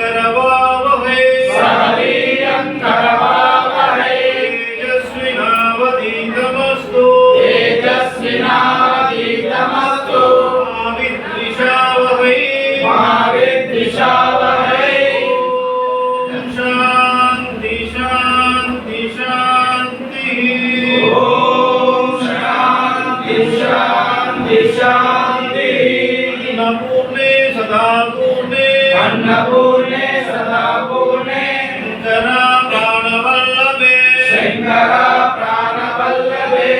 करवावहै सह वीर्यं करवावहै तेजस्विनावधीतमस्तु तेजस्विनावधीतमस्तु मा विद्विषावहै मा विद्विषावहै ॐ शान्ति शान्ति शान्तिः ॐ शान्ति शान्ति शान्तिः अन्नपूर्णे सदा पूर्णे अन्नपूर्णे सदा पूर्णे शंकरा प्राणवल्लभे शंकरा प्राणवल्लभे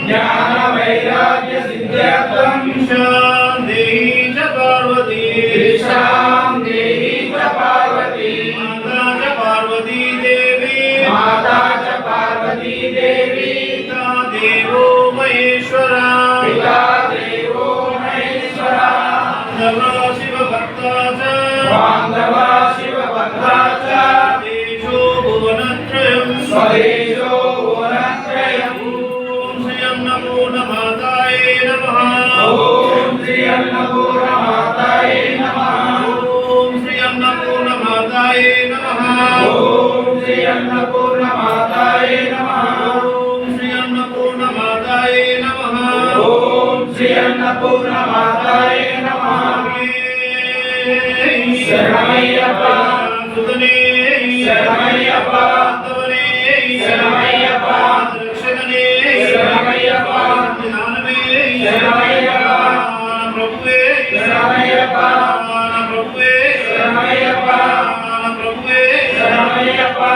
ज्ञान वैराग्य सिद्ध्यर्थम ईशान देहि च पार्वती ईशां देहि च पार्वती माता च पार्वती देवी पिता देवो महेश्वरा बांधवा शिव भक्ता च देशो भुवनत्रयम् स्वदेशो भुवनत्रयम् ॐ श्री अन्नपूर्णमाताय नमः ॐ श्री अन्नपूर्णमाताय नमः ॐ श्री अन्नपूर्णमाताय नमः ॐ श्री अन्नपूर्णमाताय नमः ॐ श्री अन्नपूर्णमाताय नमः ॐ श्री अन्नपूर्णमाताय नमः शरणमय्यप्पा सुतने शरणमय्यप्पा तवने शरणमय्यप्पा रक्षकने शरणमय्यप्पा ज्ञानवे शरणमय्यप्पा प्रभुवे शरणमय्यप्पा प्रभुवे शरणमय्यप्पा प्रभुवे शरणमय्यप्पा